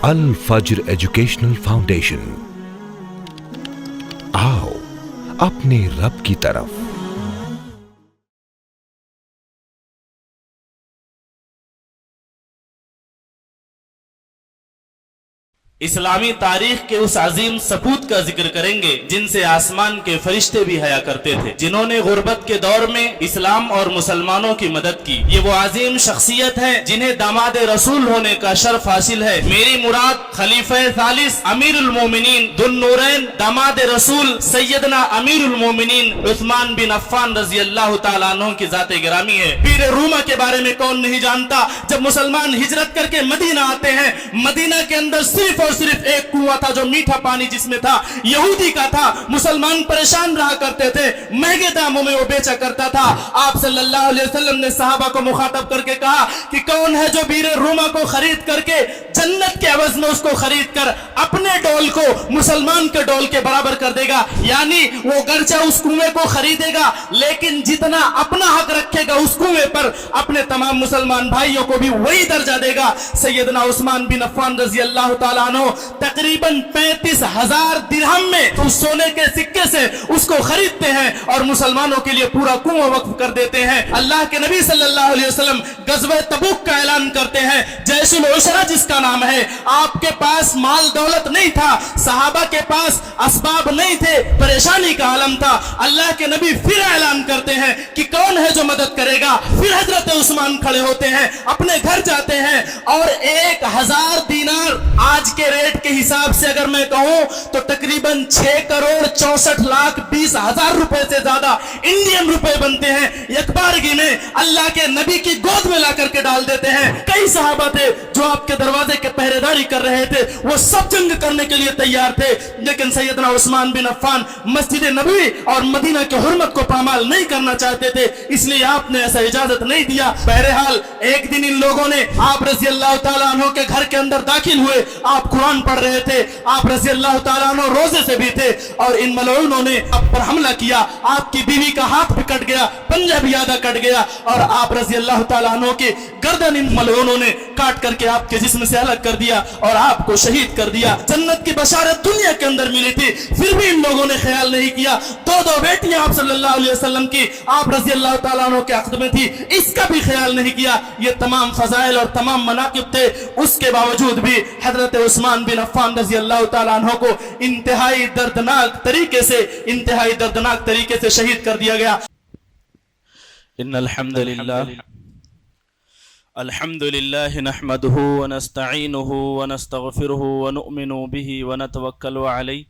الفجر educational foundation, آؤ اپنے رب کی طرف۔ اسلامی تاریخ کے اس عظیم سپوت کا ذکر کریں گے جن سے آسمان کے فرشتے بھی حیا کرتے تھے، جنہوں نے غربت کے دور میں اسلام اور مسلمانوں کی مدد کی۔ یہ وہ عظیم شخصیت ہے جنہیں داماد رسول ہونے کا شرف حاصل ہے۔ میری مراد خلیفہ ثالث امیر المومنین ذو النورین داماد رسول سیدنا امیر المومنین عثمان بن عفان رضی اللہ تعالیٰ عنہ کی ذات گرامی ہے۔ پیر روما کے بارے میں کون نہیں جانتا؟ جب مسلمان ہجرت کر کے مدینہ آتے ہیں، مدینہ کے اندر صرف صرف ایک کنواں تھا جو میٹھا پانی جس میں تھا یہودی کا تھا۔ مسلمان پریشان رہا کرتے تھے، مہنگے داموں میں وہ بیچا کرتا تھا۔ آپ صلی اللہ علیہ وسلم نے صحابہ کو مخاطب کر کے کہا کہ کون ہے جو بیر روما کو خرید کر کے جنت کے عوض میں اس کو خرید کر اپنے ڈول کو مسلمان کے ڈول کے برابر کر دے گا؟ یعنی وہ گرچہ اس کنویں کو خریدے گا لیکن جتنا اپنا حق رکھے گا اس کنویں پر، اپنے تمام مسلمان بھائیوں کو بھی وہی درجہ دے گا۔ سیدنا عثمان بن عفان رضی اللہ تعالیٰ عنہ تقریباً 35,000 درہم میں اس سونے کے سکے سے اس کو خریدتے ہیں اور مسلمانوں کے لیے پورا کنواں وقف کر دیتے ہیں۔ اللہ کے نبی صلی اللہ علیہ وسلم غزوہ تبوک کا اعلان کرتے ہیں، جیش العشرہ جس کا نام ہے۔ آپ کے پاس مال دولت نہیں تھا، صحابہ کے پاس اسباب نہیں تھے، پریشانی کا عالم تھا۔ اللہ کے نبی پھر اعلان کرتے ہیں کہ کون ہے جو مدد کرے گا؟ پھر حضرت عثمان کھڑے ہوتے ہیں، اپنے گھر جاتے ہیں اور 1,000 دینار آج کے ریٹ کے حساب سے اگر میں کہوں تو تقریباً 6,64,20,000 روپے سے زیادہ انڈین روپے بنتے ہیں، یکبارگی میں اللہ کے نبی کی گود میں لا کر کے ڈال دیتے ہیں۔ کئی صحابہ تھے جو آپ کے دروازے کے پہرے داری کر رہے تھے، وہ سب جنگ کرنے کے لیے تیار تھے، لیکن سیدنا عثمان بن عفان مسجد نبوی اور مدینہ کی حرمت کو پامال نہیں کرنا چاہتے تھے، اس لیے آپ نے ایسا اجازت نہیں دیا۔ بہرحال ایک دن ان لوگوں نے آپ رضی اللہ تعالیٰ عنہ کے گھر کے اندر داخل ہوئے، آپ قرآن پڑھ رہے تھے، آپ رضی اللہ تعالیٰ عنہ روزے سے بھی تھے، اور ان ملعونوں نے آپ پر حملہ کیا۔ آپ کی بیوی کا ہاتھ بھی کٹ گیا، پنجہ بھی آدھا کٹ گیا، اور آپ رضی اللہ تعالیٰ عنہ کی گردن ان ملعونوں نے کاٹ کر کے آپ کے جسم سے الگ کر دیا اور آپ کو شہید کر دیا۔ جنت کی بشارت دنیا کے اندر ملی تھی، پھر بھی ان لوگوں نے خیال نہیں کیا۔ دو بیٹیاں آپ صلی اللہ علیہ وسلم کی آپ رضی اللہ تعالیٰ عنہ کے عقد میں تھی، اس کا بھی خیال نہیں کیا۔ یہ تمام فضائل اور تمام مناقب تھے، اس کے باوجود بھی حضرت عثمان بن عفان رضی اللہ تعالیٰ عنہ کو انتہائی دردناک طریقے سے شہید کر دیا گیا۔ ان الحمد لله نحمده ونستعينه ونستغفره ونؤمن به ونتوكل عليه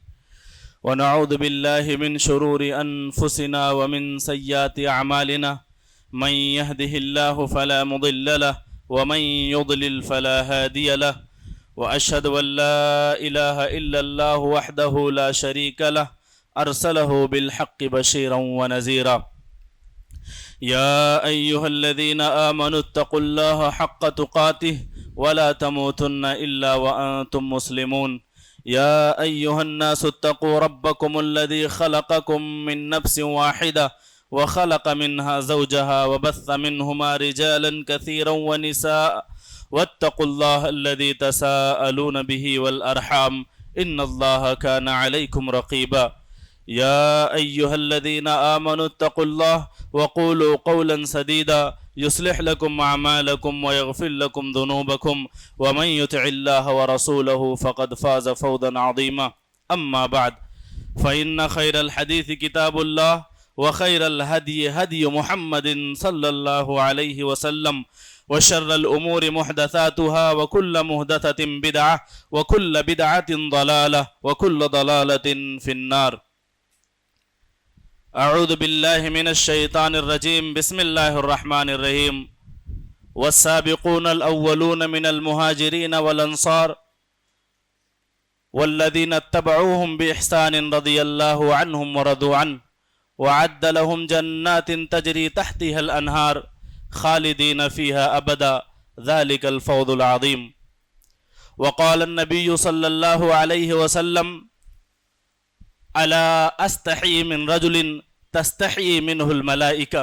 ونعوذ بالله من شرور انفسنا ومن سيئات اعمالنا، من يهده الله فلا مضل له ومن يضلل فلا هادي له، واشهد ان لا اله الا الله وحده لا شريك له ارسله بالحق بشيرا ونذيرا۔ يا أيها الذين آمنوا اتقوا الله حق تقاته ولا تموتن إلا وأنتم مسلمون۔ يا أيها الناس اتقوا ربكم الذي خلقكم من نفس واحدة وخلق منها زوجها وبث منهما رجالا كثيرا ونساء واتقوا الله الذي تساءلون به والأرحام إن الله كان عليكم رقيبا۔ يا أيها الذين آمنوا اتقوا الله وقولوا قولا سديدا يصلح لكم أعمالكم ويغفر لكم ذنوبكم ومن يطع الله ورسوله فقد فاز فوزا عظيما، أما بعد فإن خير الحديث كتاب الله وخير الهدي هدي محمد صلى الله عليه وسلم وشر الأمور محدثاتها وكل محدثة بدعة وكل بدعة ضلالة وكل ضلالة في النار۔ اعوذ باللہ من الشیطان الرجیم، بسم اللہ الرحمن الرحیم۔ والسابقون الاولون من المہاجرین والانصار والذین اتبعوهم بإحسان رضی اللہ عنہم ورضوا عنہ وعد لهم جنات تجری تحتها الانہار خالدین فیها ابدا ذلك الفوز العظیم۔ وقال النبی صلی اللہ علیہ وسلم الا استحی من رجل تستحی منہ الملائکہ۔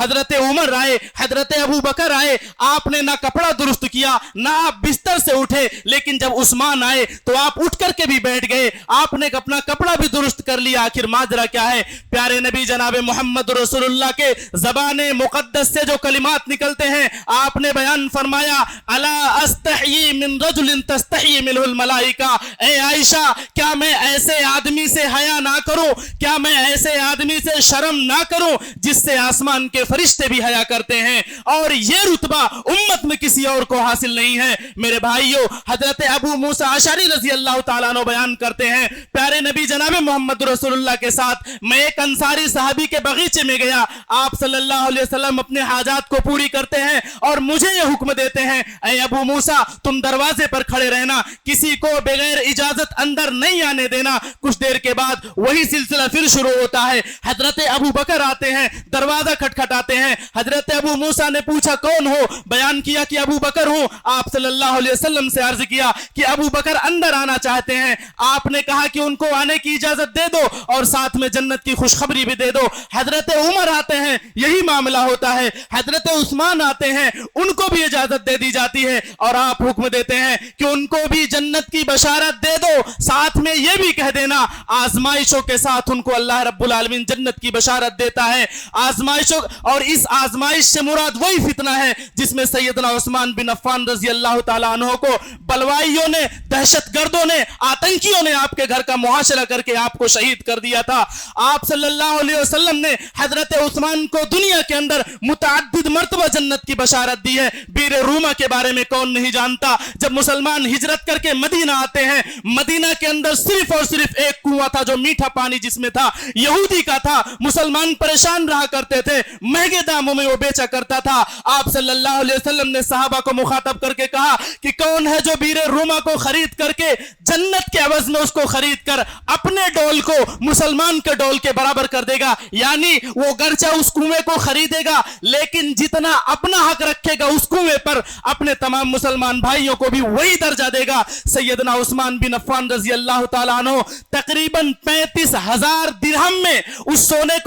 حضرت عمر آئے, حضرت ابو بکر آئے, آپ نے نہ کپڑا درست کیا, نہ آپ بستر سے اٹھے, لیکن جب عثمان آئے تو آپ اٹھ کر کے بھی بیٹھ گئے, آپ نے اپنا کپڑا بھی درست کر لیا. آخر ماجرا کیا ہے؟ پیارے نبی جناب محمد رسول اللہ کے زبان مقدس سے جو کلمات نکلتے ہیں, آپ نے بیان فرمایا الا استحیی من رجل تستحیی منہ الملائکہ, اے عائشہ کیا میں ایسے آدمی سے حیا نہ کروں, کیا میں ایسے آدمی سے شرم نہ کروں جس سے آسمان کے فرشتے بھی حیا کرتے ہیں, اور یہ رتبہ امت میں کسی اور کو حاصل نہیں ہے. میرے بھائیوں, حضرت ابو موسیٰ اشعری رضی اللہ تعالیٰ عنہ بیان کرتے ہیں, پیارے نبی جناب محمد رسول اللہ کے ساتھ میں ایک انصاری صحابی کے بغیچے میں گیا, آپ صلی اللہ علیہ وسلم اپنے حاجات کو پوری کرتے ہیں اور مجھے یہ حکم دیتے ہیں, اے ابو موسیٰ تم دروازے پر کھڑے رہنا, کسی کو بغیر اجازت اندر نہیں آنے دینا. کچھ دیر کے بعد وہی سلسلہ پھر شروع ہوتا ہے. حضرت ابو بکر آتے ہیں, دروازہ کھٹکھٹاتے ہیں, حضرت ابو موسیٰ نے پوچھا کون ہو, بیان کیا کہ ابو بکر ہوں. آپ صلی اللہ علیہ وسلم سے عرض کیا کہ ابو بکر اندر آنا چاہتے ہیں. آپ نے کہا کہ ان کو آنے کی اجازت دے دو اور ساتھ میں جنت کی خوشخبری بھی دے دو. حضرت عمر آتے ہیں, یہی معاملہ ہوتا ہے. حضرت عثمان آتے ہیں, ان کو بھی اجازت دے دی جاتی ہے اور آپ حکم دیتے ہیں کہ ان کو بھی جنت کی بشارت دے دو, ساتھ میں یہ بھی کہہ دینا آزمائشوں کے ساتھ ان کو اللہ رب العالمین جنت کی بشارت دیتا ہے. آزمائشوں, اور اس آزمائش سے مراد وہی فتنہ ہے جس میں سیدنا عثمان بن عفان رضی اللہ تعالیٰ عنہ کو بلوائیوں نے, دہشت گردوں نے, آتنکیوں نے آپ کے گھر کا محاصرہ کر کے آپ کو شہید کر دیا تھا. آپ صلی اللہ علیہ وسلم نے حضرت عثمان کو دنیا کے اندر متعدد مرتبہ جنت کی بشارت دی ہے. بیر روما کے بارے میں کون نہیں جانتا؟ جب مسلمان ہجرت کر کے مدینہ آتے ہیں, مدینہ کے اندر صرف اور صرف ایک کنواں تھا جو میٹھا پانی جس میں تھا, یہودی کا تھا. مسلمان پریشان رہا کرتے تھے, مہنگے داموں میں وہ بیچا کرتا تھا. آپ صلی اللہ علیہ وسلم نے صحابہ کو مخاطب کر کے کہا کہ کون ہے جو بیر روما کو خرید کر کے جنت کے عوض میں اس کو خرید کر اپنے ڈول کو مسلمان کے ڈول کے برابر کر دے گا. یعنی وہ گرچہ اس کنویں کو خریدے گا لیکن جتنا اپنا حق رکھے گا اس کنویں پر, اپنے تمام مسلمان بھائیوں کو بھی وہی درجہ دے گا. سیدنا عثمان بن عفان رضی اللہ تعالیٰ عنہ تقریباً 35,000 درہم میں اس سونے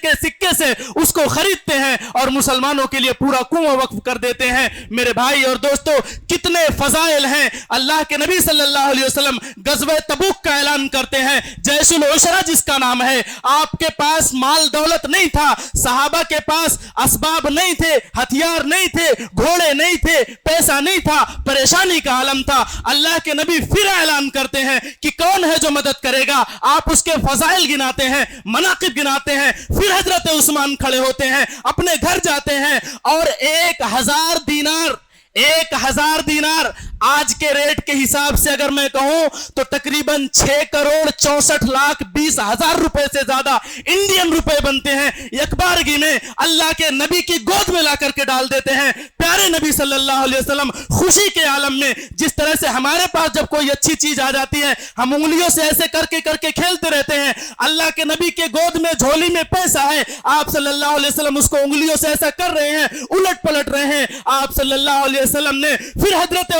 کے سکے سے اس کو خریدتے ہیں اور مسلمانوں کے لیے پورا کنواں وقف کر دیتے ہیں. میرے بھائی اور دوستو, کتنے فضائل ہیں. اللہ کے نبی صلی اللہ علیہ وسلم غزوہ تبوک کا اعلان کرتے ہیں, جیش العشرہ جس کا نام ہے. آپ کے پاس مال دولت نہیں تھا, صحابہ کے پاس اسباب نہیں تھے, ہتھیار نہیں تھے, گھوڑے نہیں تھے, پیسہ نہیں تھا, پریشانی کا عالم تھا. اللہ کے نبی پھر اعلان کرتے ہیں کہ کون ہے جو مدد کرے گا. آپ اس کے فضائل گناتے ہیں, مناقب گناتے ہیں. پھر حضرت عثمان کھڑے ہوتے ہیں, اپنے گھر جاتے ہیں اور 1,000 دینار آج کے ریٹ کے حساب سے اگر میں کہوں تو تقریباً 6,64,20,000 روپے سے زیادہ انڈین روپے بنتے ہیں. یکبارگی میں اللہ کے نبی کی گود میں لا کر کے ڈال دیتے ہیں. پیارے نبی صلی اللہ علیہ وسلم خوشی کے عالم میں, جس طرح سے ہمارے پاس جب کوئی اچھی چیز آ جاتی ہے ہم انگلیوں سے ایسے کر کے کھیلتے رہتے ہیں, اللہ کے نبی کے گود میں جھولی میں پیسہ ہے, آپ صلی اللہ علیہ وسلم اس کو انگلیوں سے ایسا کر رہے ہیں, الٹ پلٹ رہے ہیں. آپ صلی اللہ علیہ وسلم نے پھر حضرت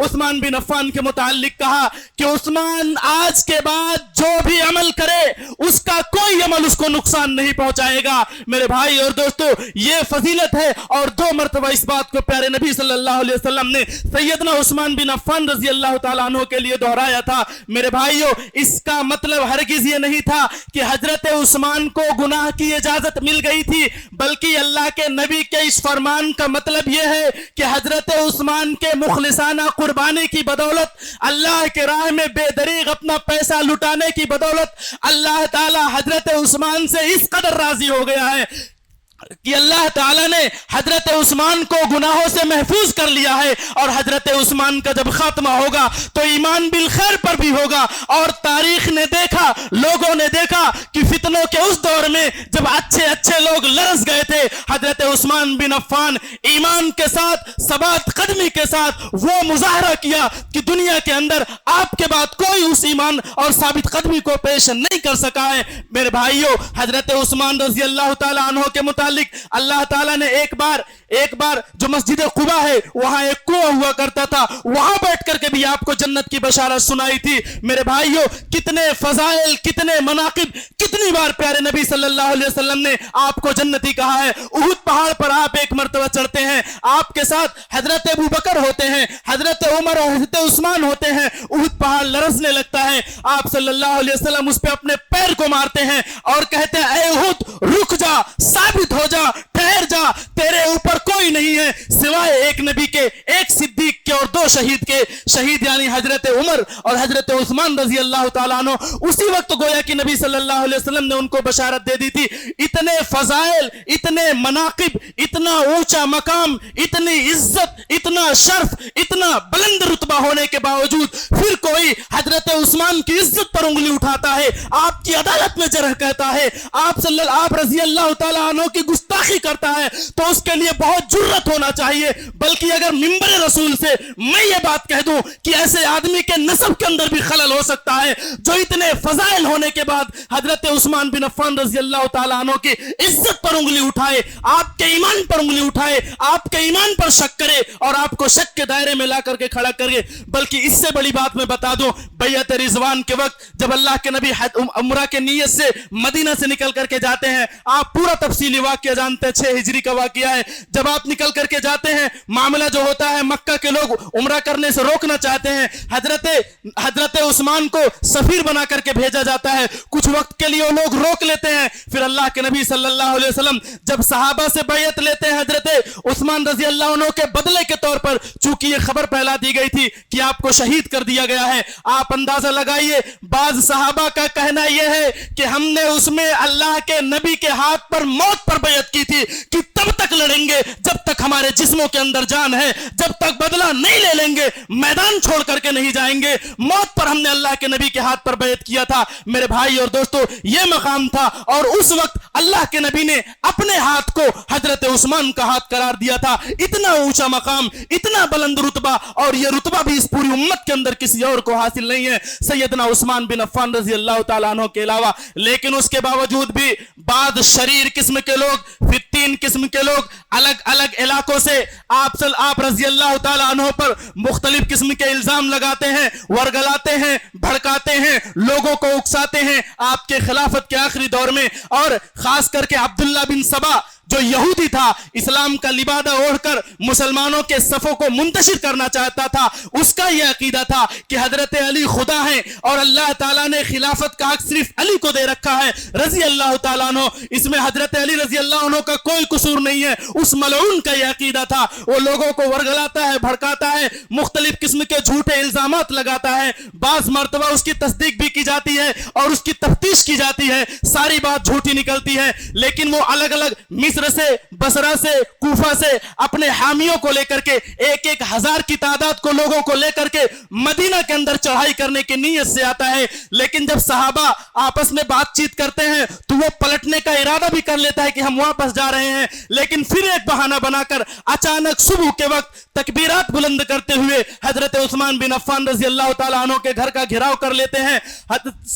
عثمان بن عفان کے متعلق کہا کہ عثمان آج کے بعد جو بھی عمل کرے اس کا کوئی عمل اس کو نقصان نہیں پہنچائے گا. میرے بھائی اور دوستو, یہ فضیلت ہے اور 2 مرتبہ اس بات کو پیارے نبی صلی اللہ علیہ وسلم نے سیدنا عثمان بن عفان رضی اللہ تعالیٰ عنہ کے لیے دہرایا تھا. میرے بھائیو, اس کا مطلب ہرگز یہ نہیں تھا کہ حضرت عثمان کو گناہ کی اجازت مل گئی تھی, بلکہ اللہ کے نبی کے اس فرمان کا مطلب یہ ہے کہ حضرت عثمان کے مخلصانہ قربانی کی بدولت, اللہ کے راہ میں بے دریغ اپنا پیسہ لٹانے کی بدولت, اللہ تعالی حضرت عثمان سے اس قدر راضی ہو گیا ہے کہ اللہ تعالیٰ نے حضرت عثمان کو گناہوں سے محفوظ کر لیا ہے. اور حضرت عثمان کا جب خاتمہ ہوگا تو ایمان بالخیر پر بھی ہوگا. اور تاریخ نے دیکھا, لوگوں نے دیکھا کہ فتنوں کے اس دور میں جب اچھے لوگ لرز گئے تھے, حضرت عثمان بن عفان ایمان کے ساتھ, ثبات قدمی کے ساتھ وہ مظاہرہ کیا کہ دنیا کے اندر آپ کے بعد کوئی اس ایمان اور ثابت قدمی کو پیش نہیں کر سکا ہے. میرے بھائیوں, حضرت عثمان رضی اللہ تعالیٰ عنہ کے متعلق اللہ تعالیٰ نے ایک بار ایک بار جو مسجد قبا ہے وہاں ایک کنواں ہوا کرتا تھا, وہاں بیٹھ کر کے بھی آپ کو جنت کی بشارت سنائی تھی. میرے بھائیوں, کتنے فضائل, کتنے مناقب, کتنی بار پیارے نبی صلی اللہ علیہ وسلم نے آپ کو جنتی کہا ہے. احد پہاڑ پر آپ ایک مرتبہ چڑھتے ہیں, آپ کے ساتھ حضرت ابو بکر ہوتے ہیں, حضرت عمر اور حضرت عثمان ہوتے ہیں. احد پہاڑ لرزنے لگتا ہے, آپ صلی اللہ علیہ وسلم اس پہ اپنے پیر کو مارتے ہیں اور کہتے ہیں اے احد رک جا, ثابت ہو جا, ٹھہر جا, تیرے اوپر کوئی نہیں ہے سوائے ایک نبی کے, ایک صدیق کے اور دو شہید کے. شہید یعنی حضرت عمر اور حضرت عثمان رضی اللہ تعالیٰ عنہ. اسی وقت گویا کہ نبی صلی اللہ علیہ وسلم نے ان کو بشارت دے دی تھی. اتنے فضائل, اتنے مناقب, اتنا اونچا مقام, اتنی عزت, اتنا شرف, اتنا بلند رتبہ ہونے کے باوجود پھر کوئی حضرت عثمان کی عزت پر انگلی اٹھاتا ہے, آپ کی عدالت میں جرح کہتا ہے, آپ رضی اللہ تعالیٰ عنہ کی گستاخی کرتا ہے, تو اس کے لیے بہت جرت ہونا چاہیے. بلکہ اگر منبر رسول سے میں یہ بات کہہ دوں کہ ایسے آدمی کے نسب کے اندر بھی خلل ہو سکتا ہے جو اتنے فضائل ہونے کے بعد حضرت عثمان بن عفان رضی اللہ تعالیٰ عنہ کی عزت پر انگلی اٹھائے, آپ کے ایمان پر انگلی اٹھائے, آپ کے ایمان پر شک کرے اور آپ کو شک کے دائرے میں لا کر کے کھڑا کرے. بلکہ اس سے بڑی بات میں بتا دوں, بیعت رضوان کے وقت جب اللہ کے نبی عمرہ کے نیت سے مدینہ سے نکل کر کے جاتے ہیں, آپ پورا تفصیلی واقعہ جانتے ہیں, 6 ہجری کا واقعہ ہے. جب آپ نکل کر کے جاتے ہیں, معاملہ جو ہوتا ہے مکہ کے لوگ عمرہ کرنے سے روکنا چاہتے ہیں. حضرت عثمان کو سفیر بنا کر کے بھیجا جاتا ہے. کچھ وقت کے لیے وہ لوگ روک لیتے ہیں. پھر اللہ کے نبی صلی اللہ علیہ وسلم جب صحابہ سے بیعت لیتے ہیں حضرت عثمان رضی اللہ عنہ کے بدلے کے طور پر, چونکہ یہ خبر پھیلا دی گئی تھی کہ آپ کو شہید کر دیا گیا ہے, آپ اندازہ لگائیے بعض صحابہ کا کہنا یہ ہے کہ ہم نے اس میں اللہ کے نبی کے ہاتھ پر موت پر بیعت کی تھی کہ تب تک لڑیں گے جب تک ہمارے جسموں کے اندر جان ہے, جب تک بدلہ نہیں لے لیں گے میدان چھوڑ کر کے نہیں جائیں گے. موت پر ہم نے اللہ کے نبی کے ہاتھ پر بیعت کیا تھا. میرے بھائی اور دوستو, یہ مقام تھا اور اس وقت اللہ کے نبی نے اپنے ہاتھ کو حضرت عثمان کا ہاتھ قرار دیا تھا. اتنا اونچا مقام, اتنا بلند رتبہ, اور یہ رتبہ بھی اس پوری امت کے اندر کسی اور کو حاصل نہیں ہے سیدنا عثمان بن عفان رضی اللہ تعالیٰ عنہ کے علاوہ. لیکن اس کے باوجود بھی بعض شریر قسم کے لوگ, فتین قسم کے لوگ الگ الگ علاقوں سے آپ رضی اللہ تعالیٰ عنہ پر مختلف قسم کے الزام لگاتے ہیں, ورگلاتے ہیں, بھڑکاتے ہیں, لوگوں کو اکساتے ہیں آپ کے خلافت کے آخری دور میں. اور خاص کر کے عبداللہ بن سبا جو یہودی تھا, اسلام کا لبادہ اوڑھ کر مسلمانوں کے صفوں کو منتشر کرنا چاہتا تھا, اس کا یہ عقیدہ تھا کہ حضرت علی خدا ہیں اور اللہ تعالیٰ نے خلافت کا حق صرف علی کو دے رکھا ہے رضی اللہ تعالیٰ عنہ, اس میں حضرت علی رضی اللہ عنہ کا کوئی قصور نہیں ہے. اس ملعون کا یہ عقیدہ تھا. وہ لوگوں کو ورگلاتا ہے, بھڑکاتا ہے, مختلف قسم کے جھوٹے الزامات لگاتا ہے. بعض مرتبہ اس کی تصدیق بھی کی جاتی ہے اور اس کی تفتیش کی جاتی ہے, ساری بات جھوٹی نکلتی ہے. لیکن وہ الگ الگ مصر سے, بصرہ سے, کوفہ سے اپنے حامیوں کو لے کر کے 1,000 کی تعداد کو لوگوں کو لے کر کے مدینہ کے اندر چڑھائی کرنے کی نیت سے آتا ہے. لیکن جب صحابہ آپس میں بات چیت کرتے ہیں تو وہ پلٹنے کا ارادہ بھی کر لیتا ہے کہ ہم واپس جا رہے ہیں, لیکن پھر ایک بہانہ بنا کر اچانک صبح کے وقت تکبیرات بلند کرتے ہوئے حضرت عثمان بن عفان رضی اللہ تعالیٰ عنہ کے گھر کا گھراؤ کر لیتے ہیں.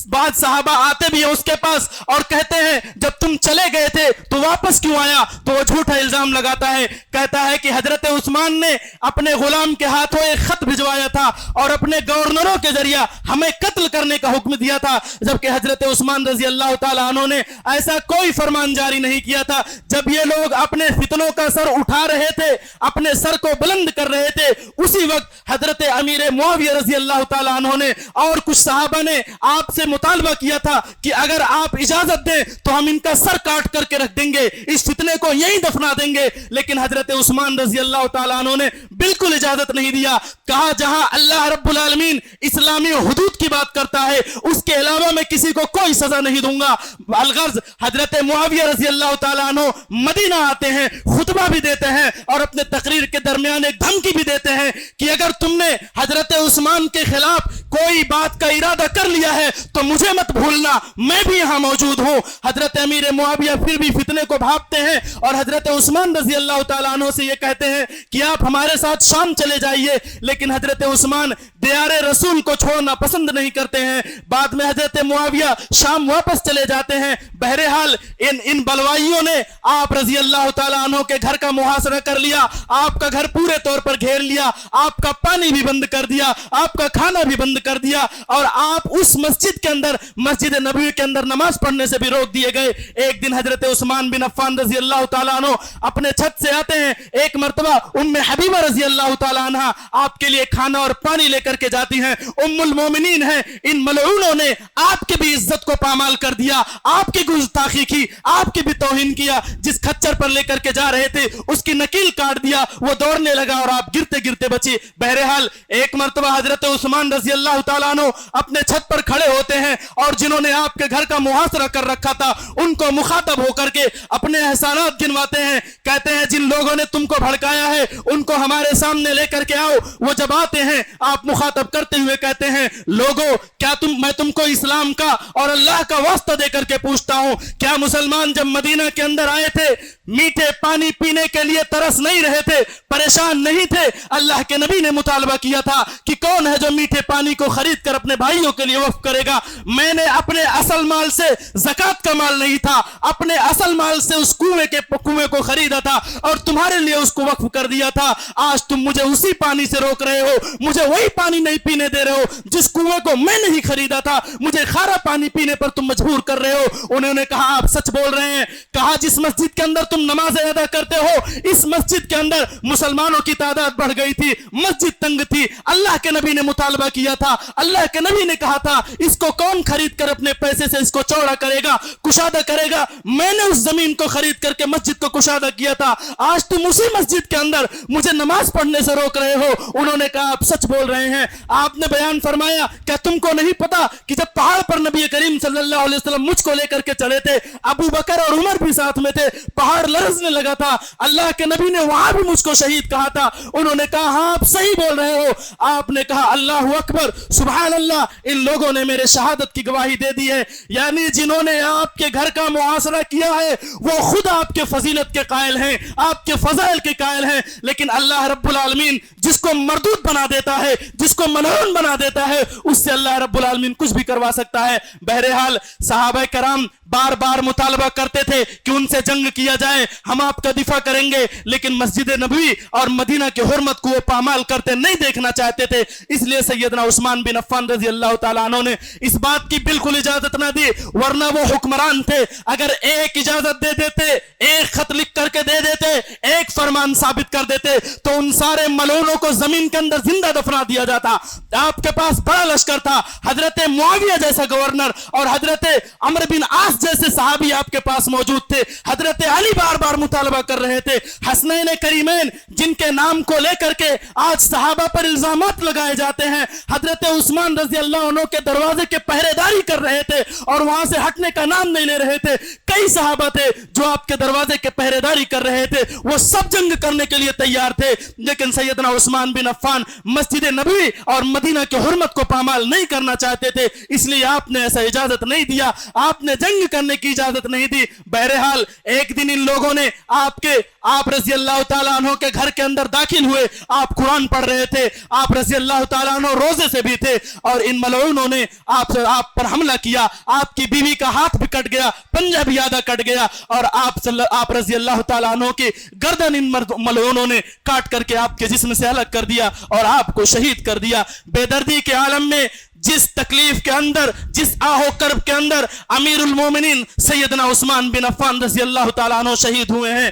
بعض صحابہ آتے بھی ہیں اس کے پاس اور کہتے ہیں جب تم چلے گئے تھے تو واپس کیوں آیا؟ تو وہ جھوٹا الزام لگاتا ہے, کہتا ہے کہ حضرت عثمان نے اپنے غلام کے ہاتھوں ایک خط بھجوایا تھا اور اپنے گورنروں کے ذریعہ ہمیں قتل کرنے کا حکم دیا تھا, جبکہ حضرت عثمان رضی اللہ تعالیٰ عنہ نے ایسا کوئی فرمان جاری نہیں کیا تھا. جب یہ لوگ اپنے فتنوں کا سر اٹھا رہے تھے, اپنے سر کو بلند کر رہے تھے, اسی وقت حضرت امیر معاویہ رضی اللہ تعالیٰ عنہ نے اور کچھ صحابہ نے آپ سے مطالبہ کیا تھا کہ اگر آپ اجازت دیں تو ہم ان کا سر کاٹ کر کے رکھ دیں گے, اس فتنے کو یہیں دفنا دیں گے. لیکن حضرت عثمان رضی اللہ تعالیٰ عنہ نے بالکل اجازت نہیں دیا. کہا جہاں اللہ رب العالمین اسلامی حدود کی بات کرتا ہے اس کے علاوہ میں کسی کو کوئی سزا نہیں دوں گا. الغرض حضرت معاویہ رضی اللہ تعالیٰ عنہ مدینہ آتے ہیں, خطبہ بھی دیتے ہیں اور اپنے تقریر کے درمیان ایک دھمکی بھی دیتے ہیں کہ اگر تم نے حضرت عثمان کے خلاف کوئی بات کا ارادہ کر لیا ہے تو مجھے مت بھولنا, میں بھی یہاں موجود ہوں. حضرت امیر معاویہ پھر بھی فتنے کو بھاپتے ہیں ہیں اور حضرت عثمان رضی اللہ تعالیٰ عنہ سے یہ کہتے ہیں کہ آپ ہمارے ساتھ شام چلے جائیے، لیکن حضرت عثمان دیار رسول کو چھوڑنا پسند نہیں کرتے ہیں۔ بعد میں حضرت معاویہ شام واپس چلے جاتے ہیں۔ بہرحال ان بلوائیوں نے آپ رضی اللہ تعالیٰ عنہ کے گھر کا محاصرہ کر لیا، آپ کا گھر پورے طور پر گھیر لیا، آپ کا پانی بھی بند کر دیا، آپ کا کھانا بھی بند کر دیا، اور آپ اس مسجد کے اندر، مسجد نبوی کے اندر نماز پڑھنے سے بھی روک دیے گئے۔ ایک دن حضرت عثمان بن عفان رضی اللہ تعالیٰ عنہ اپنے چھت سے آتے ہیں، ایک مرتبہ ام حبیبہ رضی اللہ تعالیٰ عنہ آپ کے لیے کھانا اور پانی لے کر کے جاتی ہیں۔ ام المومنین ہیں، ان ملعونوں نے آپ کی بھی عزت کو پامال کر دیا، آپ کی گستاخی کی، آپ کی بھی توہین کیا۔ جس کھچر پر لے کر کے جا رہے تھے اس کی نکیل کاٹ دیا، وہ دوڑنے لگا اور آپ گرتے گرتے بچی۔ بہرحال ایک مرتبہ حضرت عثمان رضی اللہ تعالیٰ عنہ اپنے چھت پر کھڑے ہوتے ہیں اور جنہوں نے آپ کے گھر کا محاصرہ کر رکھا تھا ان کو مخاطب ہو کر کے اپنے احسانات گنواتے ہیں، کہتے ہیں جن لوگوں نے تم کو بھڑکایا ہے ان کو ہمارے سامنے لے کر کے آؤ۔ وہ جب آتے ہیں آپ مخاطب کرتے ہوئے کہتے ہیں، لوگو کیا میں تم کو اسلام کا اور اللہ کا واسطہ دے کر کے پوچھتا ہوں، کیا مسلمان جب مدینہ کے اندر آئے تھے میٹھے پانی پینے کے لیے ترس نہیں رہے تھے، پریشان نہیں تھے؟ اللہ کے نبی نے مطالبہ کیا تھا کہ کون ہے جو میٹھے پانی کو خرید کر اپنے بھائیوں کے لیے وقف کرے گا؟ میں نے اپنے اصل مال سے، زکوٰۃ کا مال نہیں تھا، اپنے اصل مال سے اس کنویں کو خریدا تھا اور تمہارے لیے اس کو وقف کر دیا تھا۔ آج تم مجھے اسی پانی سے روک رہے ہو، مجھے وہی پانی نہیں پینے دے رہے ہو جس کنویں کو میں نہیں خریدا تھا، مجھے کھارا پانی پینے پر تم مجبور کر رہے ہو۔ انہوں نے کہا آپ سچ بول رہے ہیں۔ کہا جس مسجد کے اندر تم نمازیں ادا کرتے ہو اس مسجد کے اندر مسلمانوں کی تعداد بڑھ گئی تھی، مسجد تنگ تھی، اللہ کے نبی نے مطالبہ کیا تھا، اللہ کے نبی نے کہا تھا اس کو کون خرید کر اپنے پیسے سے اس کو چوڑا کرے گا، کشادہ کرے گا؟ میں نے اس زمین کو خرید کر کے مسجد کو کشادہ کیا تھا، آج تم اسی مسجد کے اندر مجھے نماز پڑھنے سے روک رہے ہو۔ انہوں نے کہا آپ سچ بول رہے ہیں۔ آپ نے بیان فرمایا کیا تم کو نہیں پتا کہ جب پہاڑ پر نبی کریم صلی اللہ علیہ وسلم مجھ کو لے کر کے چڑھے تھے، ابو بکر اور عمر بھی ساتھ میں تھے، پہاڑ لرزنے لگا تھا، اللہ کے نبی نے وہاں بھی مجھ کو شہید کہا تھا۔ انہوں نے کہا ہاں آپ صحیح بول رہے ہو۔ آپ نے کہا اللہ اکبر، سبحان اللہ، ان لوگوں نے میرے شہادت کی گواہی دے دی ہے، یعنی جنہوں نے آپ کے گھر کا محاصرہ کیا ہے وہ خود آپ کے فضیلت کے قائل ہیں، آپ کے فضائل کے قائل ہیں، لیکن اللہ رب العالمین جس کو مردود بنا دیتا ہے، جس کو ملعون بنا دیتا ہے، اس سے اللہ رب العالمین کچھ بھی کروا سکتا ہے۔ بہرحال صحابہ کرام بار بار مطالبہ کرتے تھے کہ ان سے جنگ کیا جائے، ہم آپ کا دفاع کریں گے، لیکن مسجد نبوی اور مدینہ کی حرمت کو وہ پامال کرتے نہیں دیکھنا چاہتے تھے۔ اس لیے سیدنا عثمان بن عفان رضی اللہ تعالیٰ عنہ نے اس بات کی بالکل اجازت نہ دی، ورنہ وہ حکمران تھے، اگر ایک اجازت دے دیتے، ایک خط لکھ کر کے دے دیتے، ایک فرمان ثابت کر دیتے تو ان سارے ملعونوں کو زمین کے اندر زندہ دفنا دیا جاتا۔ آپ کے پاس بڑا لشکر تھا، حضرت معاویہ جیسا گورنر اور حضرت عمرو بن عاص جیسے صحابی آپ کے پاس موجود تھے، حضرت علی بار بار مطالبہ کر رہے تھے، حسنین کریمین جن کے نام کو لے کر کے آج صحابہ پر الزامات لگائے جاتے ہیں، حضرت عثمان رضی اللہ عنہ کے دروازے کے پہرے داری کر رہے تھے اور وہاں سے ہٹنے کا نام نہیں لے رہے تھے۔ کئی صحابہ تھے جو آپ کے دروازے کے پہرے داری کر رہے تھے، وہ سب جنگ کرنے کے لیے تیار تھے، لیکن سیدنا عثمان بن عفان مسجد نبوی اور مدینہ کی حرمت کو پامال نہیں کرنا چاہتے تھے، اس لیے آپ نے ایسا اجازت نہیں دیا، آپ نے جنگ کرنے کی اجازت نہیں دی۔ بہرحال ایک دن ان لوگوں نے آپ رضی اللہ تعالیٰ عنہ کے گھر کے اندر داخل ہوئے، آپ قرآن پڑھ رہے تھے، آپ رضی اللہ تعالیٰ عنہ روزے سے بھی تھے، اور ان ملعونوں نے آپ پر حملہ کیا، آپ کی بیوی کا ہاتھ بھی کٹ گیا، پنجہ بھی آدھا کٹ گیا، اور آپ رضی اللہ تعالیٰ عنہ کی گردن ان ملعونوں نے کاٹ کر کے آپ کے جسم سے الگ کر دیا اور آپ کو شہید کر دیا۔ بے دردی کے عالم میں جس تکلیف کے اندر، جس آہ و کرب کے اندر امیر المومنین سیدنا عثمان بن عفان رضی اللہ تعالیٰ عنہ شہید ہوئے ہیں،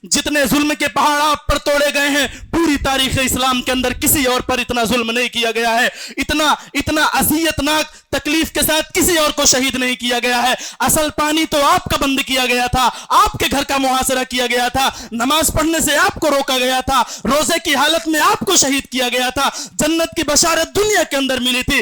جتنے ظلم کے پہاڑ آپ پر توڑے گئے ہیں، پوری تاریخ اسلام کے اندر کسی اور پر اتنا ظلم نہیں کیا گیا ہے، اتنا اذیتناک تکلیف کے ساتھ کسی اور کو شہید نہیں کیا گیا ہے۔ اصل پانی تو آپ کا بند کیا گیا تھا، آپ کے گھر کا محاصرہ کیا گیا تھا، نماز پڑھنے سے آپ کو روکا گیا تھا، روزے کی حالت میں آپ کو شہید کیا گیا تھا، جنت کی بشارت دنیا کے اندر ملی تھی،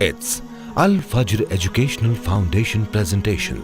It's Al Fajr Educational Foundation presentation.